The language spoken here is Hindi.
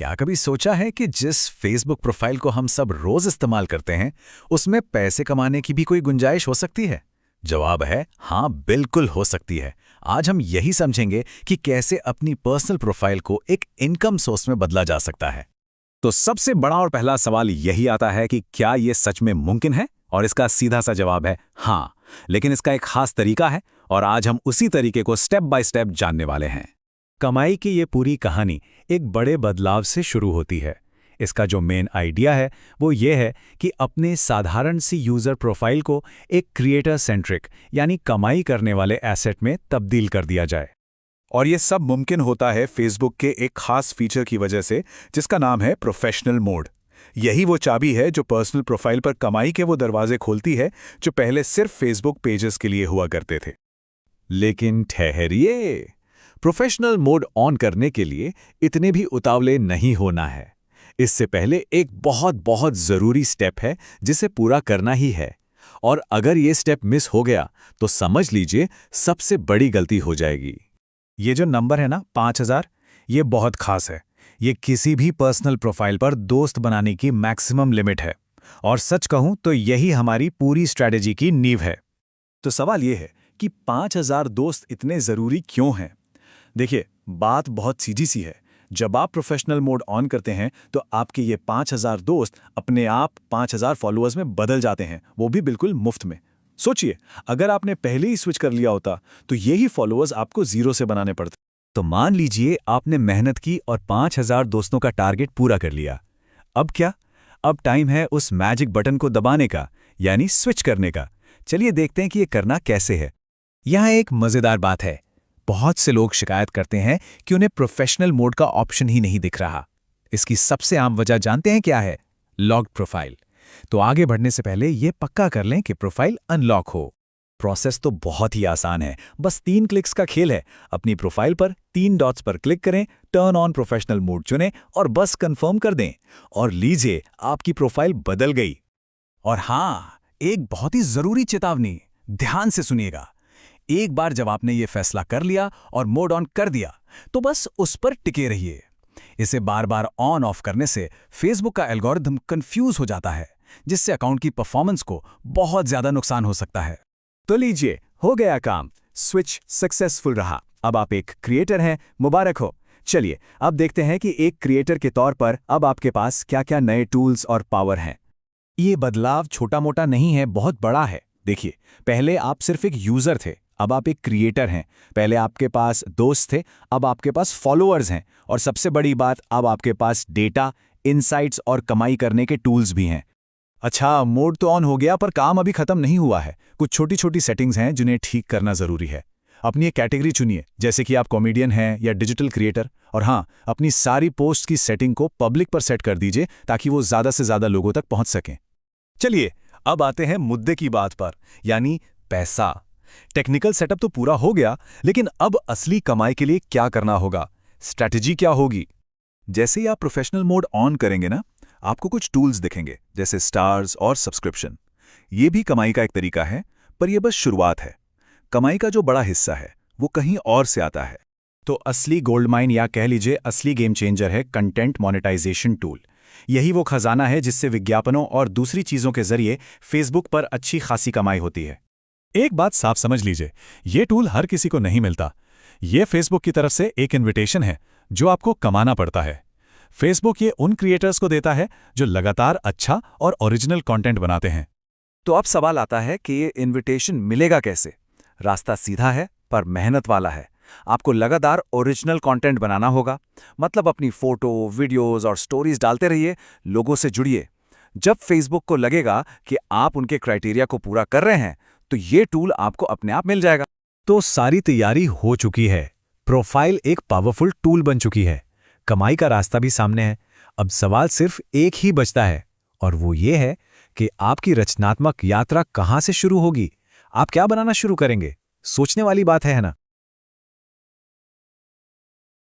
क्या कभी सोचा है कि जिस फेसबुक प्रोफाइल को हम सब रोज इस्तेमाल करते हैं, उसमें पैसे कमाने की भी कोई गुंजाइश हो सकती है? जवाब है हाँ, बिल्कुल हो सकती है। आज हम यही समझेंगे कि कैसे अपनी पर्सनल प्रोफाइल को एक इनकम सोर्स में बदला जा सकता है। तो सबसे बड़ा और पहला सवाल यही आता है कि क्या ये सच में मुमकिन है? और इसका सीधा सा जवाब है हाँ, लेकिन इसका एक खास तरीका है और आज हम उसी तरीके को स्टेप बाय स्टेप जानने वाले हैं। कमाई की ये पूरी कहानी एक बड़े बदलाव से शुरू होती है। इसका जो मेन आइडिया है वो ये है कि अपने साधारण सी यूज़र प्रोफाइल को एक क्रिएटर सेंट्रिक यानी कमाई करने वाले एसेट में तब्दील कर दिया जाए। और ये सब मुमकिन होता है फेसबुक के एक खास फीचर की वजह से, जिसका नाम है प्रोफेशनल मोड। यही वो चाबी है जो पर्सनल प्रोफाइल पर कमाई के वो दरवाजे खोलती है जो पहले सिर्फ फेसबुक पेजेस के लिए हुआ करते थे। लेकिन ठहरिए, प्रोफेशनल मोड ऑन करने के लिए इतने भी उतावले नहीं होना है। इससे पहले एक बहुत बहुत ज़रूरी स्टेप है जिसे पूरा करना ही है, और अगर ये स्टेप मिस हो गया तो समझ लीजिए सबसे बड़ी गलती हो जाएगी। ये जो नंबर है ना 5000, ये बहुत खास है। ये किसी भी पर्सनल प्रोफाइल पर दोस्त बनाने की मैक्सिमम लिमिट है, और सच कहूं तो यही हमारी पूरी स्ट्रैटेजी की नींव है। तो सवाल ये है कि 5000 दोस्त इतने ज़रूरी क्यों हैं? देखिए, बात बहुत सीधी सी है। जब आप प्रोफेशनल मोड ऑन करते हैं तो आपके ये 5000 दोस्त अपने आप 5000 फॉलोअर्स में बदल जाते हैं, वो भी बिल्कुल मुफ्त में। सोचिए, अगर आपने पहले ही स्विच कर लिया होता तो यही फॉलोअर्स आपको 0 से बनाने पड़ते। तो मान लीजिए आपने मेहनत की और 5000 दोस्तों का टारगेट पूरा कर लिया। अब क्या? अब टाइम है उस मैजिक बटन को दबाने का, यानी स्विच करने का। चलिए देखते हैं कि ये करना कैसे है। यहाँ एक मज़ेदार बात है। बहुत से लोग शिकायत करते हैं कि उन्हें प्रोफेशनल मोड का ऑप्शन ही नहीं दिख रहा। इसकी सबसे आम वजह जानते हैं क्या है? Locked profile. तो आगे बढ़ने से पहले ये पक्का कर लें कि प्रोफाइल अनलॉक हो। प्रोसेस तो बहुत ही आसान है, बस 3 क्लिक्स का खेल है। अपनी प्रोफाइल पर 3 डॉट्स पर क्लिक करें, टर्न ऑन प्रोफेशनल मोड चुनें और बस कंफर्म कर दें। और लीजिए, आपकी प्रोफाइल बदल गई। और हाँ, एक बहुत ही ज़रूरी चेतावनी, ध्यान से सुनिएगा। एक बार जब आपने ये फैसला कर लिया और मोड ऑन कर दिया, तो बस उस पर टिके रहिए। इसे बार बार ऑन ऑफ करने से फेसबुक का एल्गोरिथम कंफ्यूज हो जाता है, जिससे अकाउंट की परफॉर्मेंस को बहुत ज़्यादा नुकसान हो सकता है। तो लीजिए, हो गया काम। स्विच सक्सेसफुल रहा। अब आप एक क्रिएटर हैं, मुबारक हो। चलिए अब देखते हैं कि एक क्रिएटर के तौर पर अब आपके पास क्या क्या नए टूल्स और पावर हैं। ये बदलाव छोटा मोटा नहीं है, बहुत बड़ा है। देखिए, पहले आप सिर्फ एक यूज़र थे, अब आप एक क्रिएटर हैं। पहले आपके पास दोस्त थे, अब आपके पास फॉलोअर्स हैं। और सबसे बड़ी बात, अब आपके पास डेटा, इनसाइट्स और कमाई करने के टूल्स भी हैं। अच्छा, मोड तो ऑन हो गया, पर काम अभी खत्म नहीं हुआ है। कुछ छोटी छोटी सेटिंग्स हैं जिन्हें ठीक करना ज़रूरी है। अपनी एक कैटेगरी चुनिए, जैसे कि आप कॉमेडियन हैं या डिजिटल क्रिएटर। और हाँ, अपनी सारी पोस्ट की सेटिंग को पब्लिक पर सेट कर दीजिए ताकि वो ज़्यादा से ज़्यादा लोगों तक पहुँच सकें। चलिए अब आते हैं मुद्दे की बात पर, यानी पैसा। टेक्निकल सेटअप तो पूरा हो गया, लेकिन अब असली कमाई के लिए क्या करना होगा? स्ट्रैटेजी क्या होगी? जैसे ही आप प्रोफेशनल मोड ऑन करेंगे ना, आपको कुछ टूल्स दिखेंगे, जैसे स्टार्स और सब्सक्रिप्शन। ये भी कमाई का एक तरीका है, पर यह बस शुरुआत है। कमाई का जो बड़ा हिस्सा है वो कहीं और से आता है। तो असली गोल्ड माइन, या कह लीजिए असली गेम चेंजर, है कंटेंट मोनेटाइजेशन टूल। यही वो खजाना है जिससे विज्ञापनों और दूसरी चीज़ों के जरिए फेसबुक पर अच्छी खासी कमाई होती है। एक बात साफ समझ लीजिए, ये टूल हर किसी को नहीं मिलता। ये फेसबुक की तरफ से एक इन्विटेशन है जो आपको कमाना पड़ता है। फेसबुक ये उन क्रिएटर्स को देता है जो लगातार अच्छा और ओरिजिनल कंटेंट बनाते हैं। तो अब सवाल आता है कि ये इन्विटेशन मिलेगा कैसे? रास्ता सीधा है, पर मेहनत वाला है। आपको लगातार ओरिजिनल कंटेंट बनाना होगा, मतलब अपनी फोटो, वीडियोस और स्टोरीज डालते रहिए, लोगों से जुड़िए। जब फेसबुक को लगेगा कि आप उनके क्राइटेरिया को पूरा कर रहे हैं, तो ये टूल आपको अपने आप मिल जाएगा। तो सारी तैयारी हो चुकी है। प्रोफाइल एक पावरफुल टूल बन चुकी है। कमाई का रास्ता भी सामने है। अब सवाल सिर्फ एक ही बचता है, और वो ये है कि आपकी रचनात्मक यात्रा कहाँ से शुरू होगी? आप क्या बनाना शुरू करेंगे? सोचने वाली बात है ना?